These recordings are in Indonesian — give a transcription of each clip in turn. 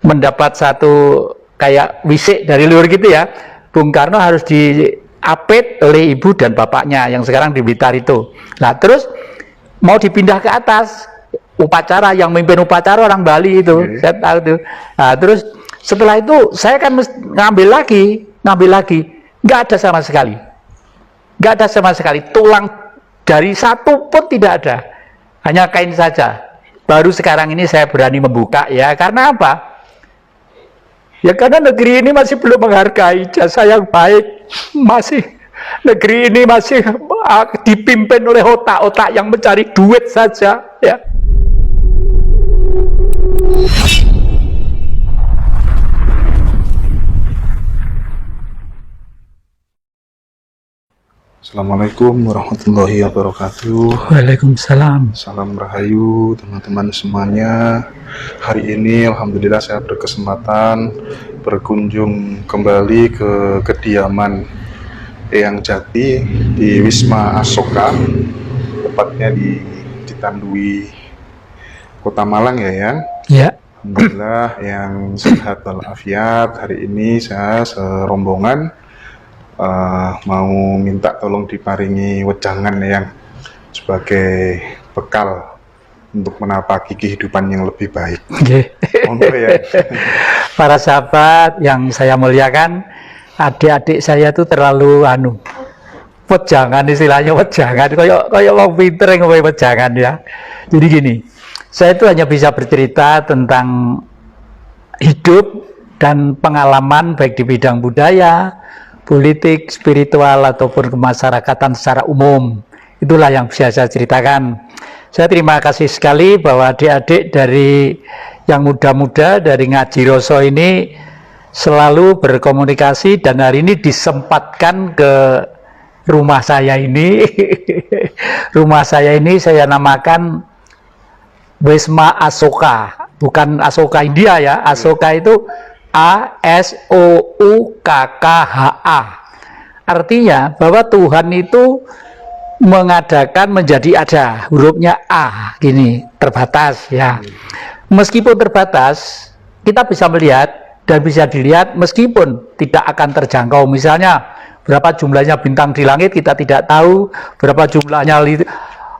mendapat satu kayak wisik dari luar gitu ya. Bung Karno harus diapit oleh ibu dan bapaknya yang sekarang di Blitar itu. Nah terus mau dipindah ke atas, upacara, yang mimpin upacara orang Bali itu, saya tahu tuh. Nah, terus setelah itu saya kan ngambil lagi, nggak ada sama sekali, tulang dari satu pun tidak ada, hanya kain saja. Baru sekarang ini saya berani membuka ya, karena apa? Ya karena negeri ini masih belum menghargai jasa yang baik, negeri ini masih dipimpin oleh otak-otak yang mencari duit saja ya. Assalamualaikum warahmatullahi wabarakatuh. Waalaikumsalam. Salam rahayu teman-teman semuanya. Hari ini alhamdulillah saya berkesempatan berkunjung kembali ke kediaman Eyang Jati di Wisma Asoka, tepatnya di Citandui, Kota Malang ya Yang. Ya. Alhamdulillah yang sehat walafiat. Hari ini saya serombongan mau minta tolong diparingi wejangan yang sebagai bekal untuk menapaki kehidupan yang lebih baik. Monggo ya. Para sahabat yang saya muliakan, adik-adik saya itu terlalu wejangan, istilahnya wejangan, kayak wong pinter yang ngomong wejangan ya. Jadi gini, saya itu hanya bisa bercerita tentang hidup dan pengalaman baik di bidang budaya, politik, spiritual, ataupun kemasyarakatan secara umum. Itulah yang bisa saya ceritakan. Saya terima kasih sekali bahwa adik-adik dari yang muda-muda dari Ngaji Roso ini selalu berkomunikasi, dan hari ini disempatkan ke rumah saya ini. Rumah saya ini saya namakan Wisma Asoka, bukan Asoka India ya. Asoka itu ASOUKKHA. Artinya bahwa Tuhan itu mengadakan menjadi ada, hurufnya A gini, terbatas ya. Meskipun terbatas, kita bisa melihat dan bisa dilihat meskipun tidak akan terjangkau. Misalnya berapa jumlahnya bintang di langit kita tidak tahu, berapa jumlahnya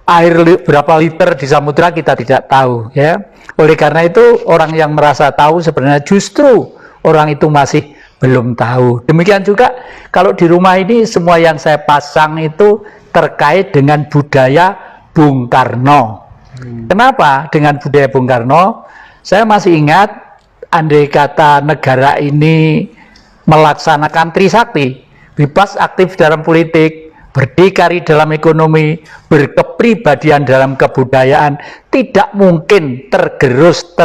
air berapa liter di samudra kita tidak tahu ya. Oleh karena itu orang yang merasa tahu sebenarnya justru orang itu masih belum tahu. Demikian juga kalau di rumah ini semua yang saya pasang itu terkait dengan budaya Bung Karno. Kenapa dengan budaya Bung Karno? Saya masih ingat, andai kata negara ini melaksanakan Trisakti, bebas aktif dalam politik, berdikari dalam ekonomi, berkepribadian dalam kebudayaan, tidak mungkin tergerus,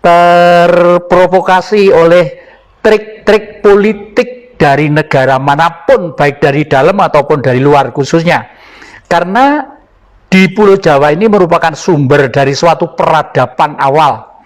terprovokasi oleh trik-trik politik dari negara manapun, baik dari dalam ataupun dari luar khususnya. Karena di Pulau Jawa ini merupakan sumber dari suatu peradaban awal.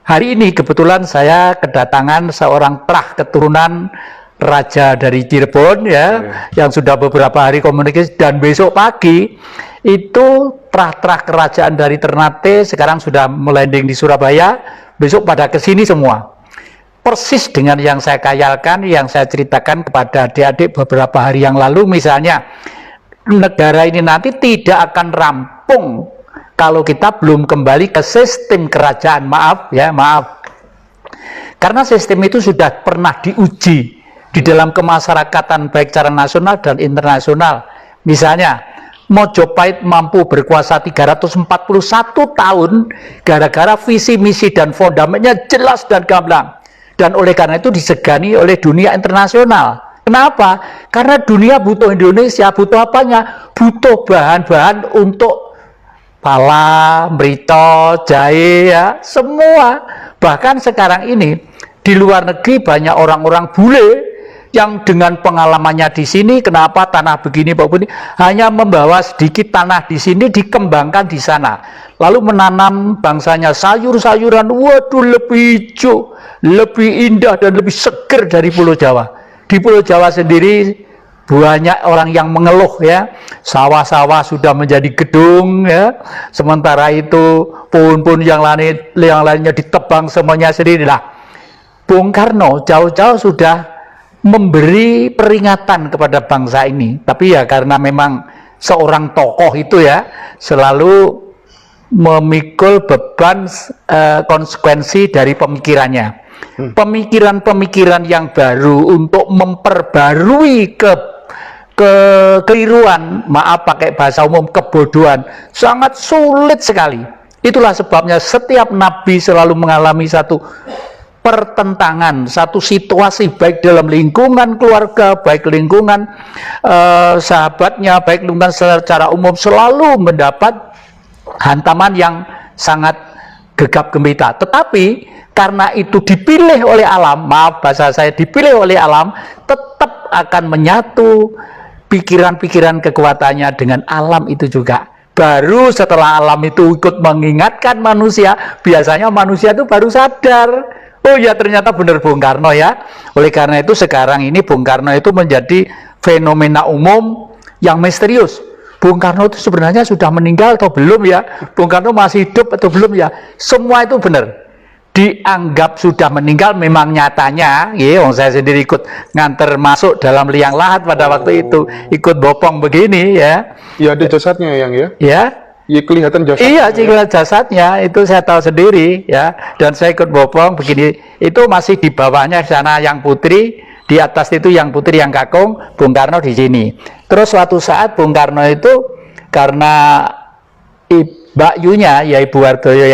Hari ini kebetulan saya kedatangan seorang terah keturunan raja dari Cirebon ya, yang sudah beberapa hari komunikasi, dan besok pagi itu terah-terah kerajaan dari Ternate sekarang sudah melanding di Surabaya, besok pada kesini semua. Persis dengan yang saya khayalkan, yang saya ceritakan kepada adik-adik beberapa hari yang lalu. Misalnya negara ini nanti tidak akan rampung kalau kita belum kembali ke sistem kerajaan. Maaf, karena sistem itu sudah pernah diuji di dalam kemasyarakatan baik secara nasional dan internasional. Misalnya Mojopahit mampu berkuasa 341 tahun gara-gara visi, misi, dan fondamennya jelas dan gamblang. Dan oleh karena itu disegani oleh dunia internasional. Kenapa? Karena dunia butuh Indonesia. Butuh apanya? Butuh bahan-bahan untuk pala, mrito, jahe ya, semua. Bahkan sekarang ini di luar negeri banyak orang-orang bule yang dengan pengalamannya di sini, kenapa tanah begini, begini, hanya membawa sedikit tanah di sini dikembangkan di sana, lalu menanam bangsanya sayur-sayuran, waduh lebih hijau, lebih indah dan lebih seger dari Pulau Jawa. Di Pulau Jawa sendiri banyak orang yang mengeluh ya, sawah-sawah sudah menjadi gedung ya, sementara itu pohon-pohon yang lainnya ditebang semuanya sendiri. Lah, Bung Karno jauh-jauh sudah memberi peringatan kepada bangsa ini, tapi ya karena memang seorang tokoh itu ya selalu memikul beban konsekuensi dari pemikirannya. Pemikiran-pemikiran yang baru untuk memperbarui kekeliruan, maaf pakai bahasa umum, kebodohan, sangat sulit sekali. Itulah sebabnya setiap nabi selalu mengalami satu pertentangan, satu situasi, baik dalam lingkungan keluarga, baik lingkungan sahabatnya, baik lingkungan secara umum, selalu mendapat hantaman yang sangat gegap gempita. Tetapi karena itu dipilih oleh alam, maaf bahasa saya, dipilih oleh alam, tetap akan menyatu pikiran-pikiran kekuatannya dengan alam itu juga. Baru setelah alam itu ikut mengingatkan manusia, biasanya manusia itu baru sadar, oh ya ternyata benar Bung Karno ya. Oleh karena itu sekarang ini Bung Karno itu menjadi fenomena umum yang misterius. Bung Karno itu sebenarnya sudah meninggal atau belum ya? Bung Karno masih hidup atau belum ya? Semua itu benar. Dianggap sudah meninggal, memang nyatanya ya, saya sendiri ikut nganter masuk dalam liang lahat pada waktu itu, ikut bopong begini ya. Ya ada jasadnya yang ya? Ya. Iya kelihatan jasadnya. Iya, kelihatan jasadnya itu saya tahu sendiri ya, dan saya ikut bopong begini. Itu masih di bawahnya sana yang putri, di atas itu yang putri yang kakung, Bung Karno di sini. Terus suatu saat Bung Karno itu karena Mbak Yunya ya Ibu Wardoyo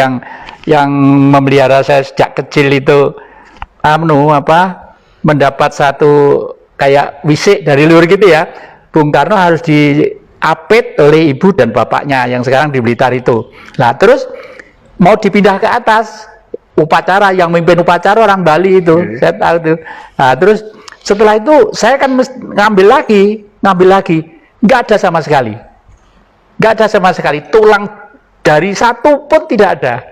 yang memelihara saya sejak kecil itu mendapat satu kayak wisik dari luar gitu ya, Bung Karno harus diapit oleh ibu dan bapaknya yang sekarang di Blitar itu. Nah terus mau dipindah ke atas, upacara, yang memimpin upacara orang Bali itu, saya tahu itu. Nah terus setelah itu saya kan ngambil lagi, nggak ada sama sekali, tulang dari satu pun tidak ada,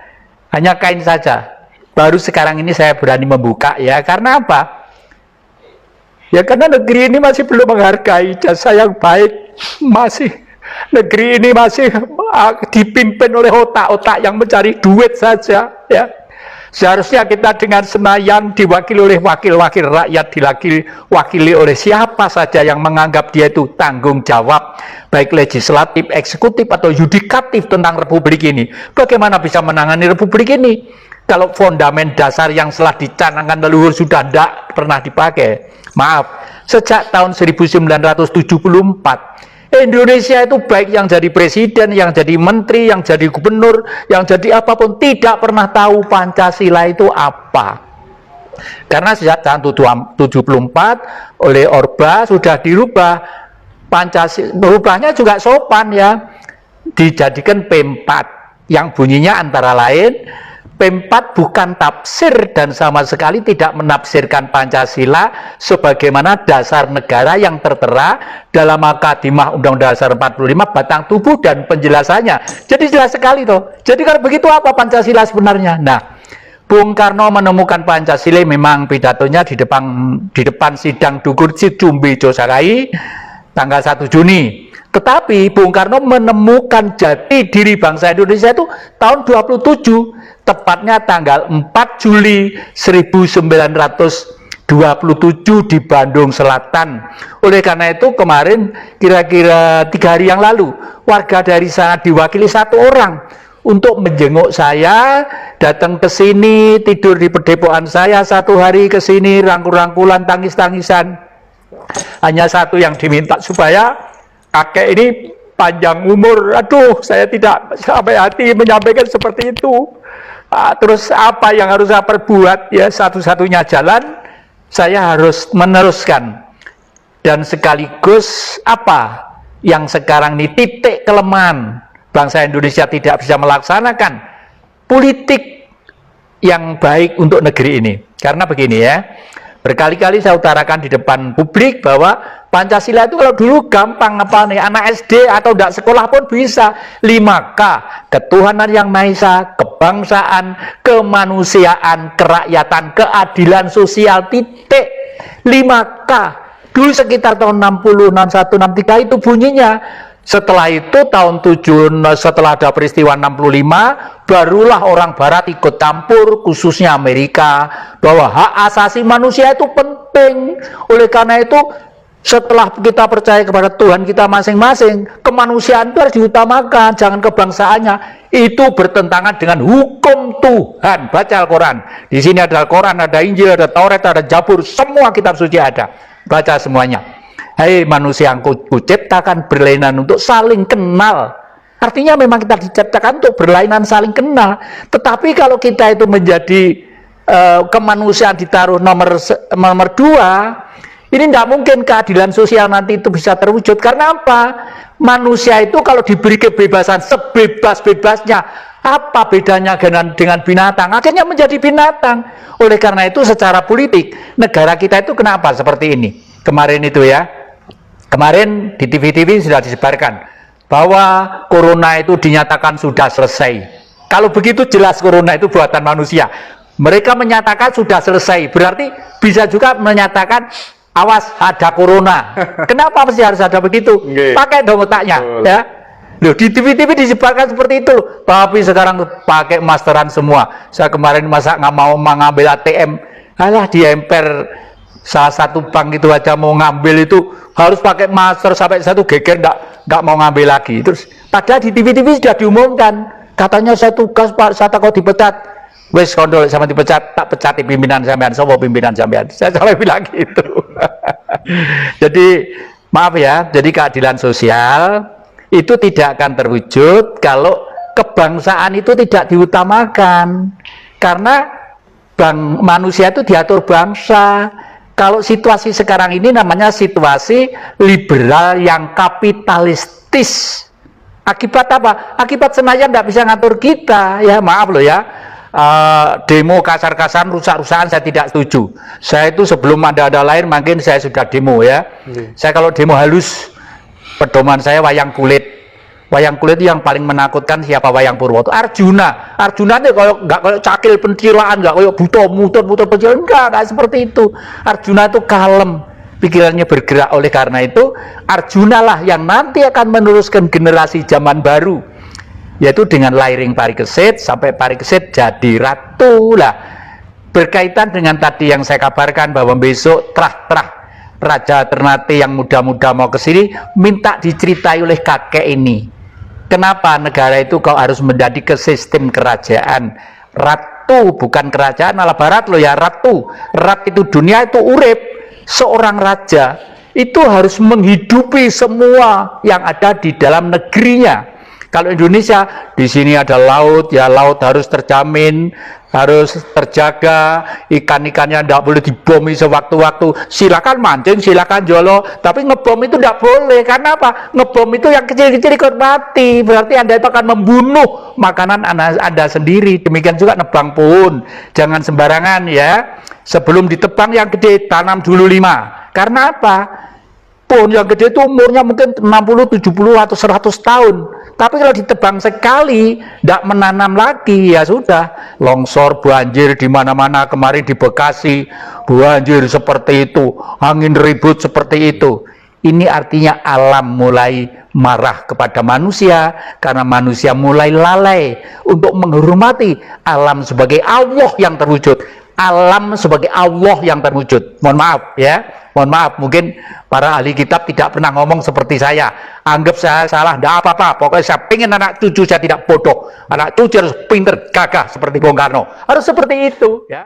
hanya kain saja. Baru sekarang ini saya berani membuka ya, karena apa? Ya karena negeri ini masih belum menghargai jasa yang baik, negeri ini masih dipimpin oleh otak-otak yang mencari duit saja ya. Seharusnya kita dengan Senayan diwakili oleh wakil-wakil rakyat, diwakili oleh siapa saja yang menganggap dia itu tanggung jawab, baik legislatif, eksekutif, atau yudikatif tentang republik ini. Bagaimana bisa menangani republik ini kalau fondamen dasar yang telah dicanangkan leluhur sudah tidak pernah dipakai? Maaf, sejak tahun 1974 Indonesia itu baik yang jadi presiden, yang jadi menteri, yang jadi gubernur, yang jadi apapun, tidak pernah tahu Pancasila itu apa. Karena sejak tahun 74 oleh Orba sudah dirubah Pancasila, berubahnya juga sopan ya, dijadikan P4 yang bunyinya antara lain, P4 bukan tafsir dan sama sekali tidak menafsirkan Pancasila sebagaimana dasar negara yang tertera dalam Makadimah Undang-Undang Dasar 45 batang tubuh dan penjelasannya. Jadi jelas sekali toh. Jadi kalau begitu apa Pancasila sebenarnya? Nah, Bung Karno menemukan Pancasila memang pidatonya di depan sidang Dukur Cicumbi Josarai tanggal 1 Juni. Tetapi Bung Karno menemukan jati diri bangsa Indonesia itu tahun 27, tepatnya tanggal 4 Juli 1927 di Bandung Selatan. Oleh karena itu kemarin kira-kira 3 hari yang lalu, warga dari sana diwakili 1 orang untuk menjenguk saya, datang ke sini, tidur di pedepokan saya 1 hari, ke sini rangkul-rangkulan, tangis-tangisan. Hanya satu yang diminta, supaya kakek ini panjang umur. Aduh, saya tidak sampai hati menyampaikan seperti itu. Terus apa yang harus saya perbuat? Ya, satu-satunya jalan saya harus meneruskan. Dan sekaligus apa yang sekarang ini titik kelemahan bangsa Indonesia tidak bisa melaksanakan politik yang baik untuk negeri ini. Karena begini ya, berkali-kali saya utarakan di depan publik bahwa Pancasila itu kalau dulu gampang, apa nih, anak SD atau tidak sekolah pun bisa. 5K, ketuhanan yang Maha Esa, kebangsaan, kemanusiaan, kerakyatan, keadilan sosial, titik. 5K. Dulu sekitar tahun 60, 61, 63 itu bunyinya. Setelah itu tahun 7, setelah ada peristiwa 65, barulah orang barat ikut campur, khususnya Amerika, bahwa hak asasi manusia itu penting. Oleh karena itu, setelah kita percaya kepada Tuhan kita masing-masing, kemanusiaan itu harus diutamakan, jangan kebangsaannya. Itu bertentangan dengan hukum Tuhan. Baca Al-Quran. Di sini ada Al-Quran, ada Injil, ada Taurat, ada Zabur, semua kitab suci ada. Baca semuanya. Hei manusia yang kuciptakan berlainan untuk saling kenal. Artinya memang kita diciptakan untuk berlainan saling kenal. Tetapi kalau kita itu menjadi kemanusiaan ditaruh nomor 2, ini tidak mungkin keadilan sosial nanti itu bisa terwujud. Karena apa? Manusia itu kalau diberi kebebasan sebebas-bebasnya, apa bedanya dengan binatang? Akhirnya menjadi binatang. Oleh karena itu secara politik, negara kita itu kenapa seperti ini? Kemarin itu ya, kemarin di TV-TV sudah disebarkan bahwa corona itu dinyatakan sudah selesai. Kalau begitu jelas corona itu buatan manusia. Mereka menyatakan sudah selesai, berarti bisa juga menyatakan awas ada corona. Kenapa mesti harus ada begitu? Pakai dong otaknya, ya. Loh, di TV-TV disebarkan seperti itu, tapi sekarang pakai masteran semua. Saya kemarin masa nggak mau mengambil ATM, alah diemper salah satu bank itu aja mau ngambil itu harus pakai masker sampai satu geger nggak mau ngambil lagi. Terus padahal di TV-TV sudah diumumkan, katanya saya tugas Pak, saya takut dipecat. Wes kondol sama dipecat, tak pecati pimpinan sampean, sopo pimpinan sampean. Saya sampai bilang gitu. Jadi maaf ya, jadi keadilan sosial itu tidak akan terwujud kalau kebangsaan itu tidak diutamakan. Karena manusia itu diatur bangsa. Kalau situasi sekarang ini namanya situasi liberal yang kapitalistis. Akibat apa? Akibat Senayan tidak bisa ngatur kita. Ya maaf loh ya. Demo kasar-kasaran, rusak-rusakan saya tidak setuju. Saya itu sebelum ada lahir mungkin saya sudah demo ya. Saya kalau demo halus, pedoman saya wayang kulit. Wayang kulit yang paling menakutkan siapa? Wayang Purwoto. Arjuna. Arjuna itu nggak kayak cakil pencilaan, nggak kayak buto muter pencilaan, enggak seperti itu. Arjuna itu kalem, pikirannya bergerak. Oleh karena itu Arjuna lah yang nanti akan meneruskan generasi zaman baru, yaitu dengan lahiring Parikesit sampai Parikesit jadi ratu lah. Berkaitan dengan tadi yang saya kabarkan bahwa besok terah Raja Ternate yang muda-muda mau ke sini minta diceritai oleh kakek ini. Kenapa negara itu kau harus menjadi ke sistem kerajaan? Ratu bukan kerajaan ala barat loh ya, ratu. Rat itu dunia itu urip. Seorang raja itu harus menghidupi semua yang ada di dalam negerinya. Kalau Indonesia, di sini ada laut, ya laut harus terjamin, harus terjaga, ikan-ikannya tidak boleh dibomi sewaktu-waktu. Silakan mancing, silakan jolo, tapi ngebom itu tidak boleh. Karena apa? Ngebom itu yang kecil-kecil ikut mati, berarti Anda itu akan membunuh makanan Anda sendiri. Demikian juga nebang pohon, jangan sembarangan ya. Sebelum ditebang yang gede, tanam dulu 5. Karena apa? Pohon yang gede itu umurnya mungkin 60, 70 atau 100 tahun. Tapi kalau ditebang sekali, tidak menanam lagi, ya sudah. Longsor, banjir di mana-mana. Kemarin di Bekasi, banjir seperti itu. Angin ribut seperti itu. Ini artinya alam mulai marah kepada manusia. Karena manusia mulai lalai untuk menghormati alam sebagai Allah yang terwujud. Alam sebagai Allah yang terwujud. Mohon maaf ya. Mohon maaf, mungkin para ahli kitab tidak pernah ngomong seperti saya. Anggap saya salah, tidak apa-apa. Pokoknya saya pengen anak cucu saya tidak bodoh. Anak cucu harus pinter, gagah seperti Bung Karno. Harus seperti itu. Ya.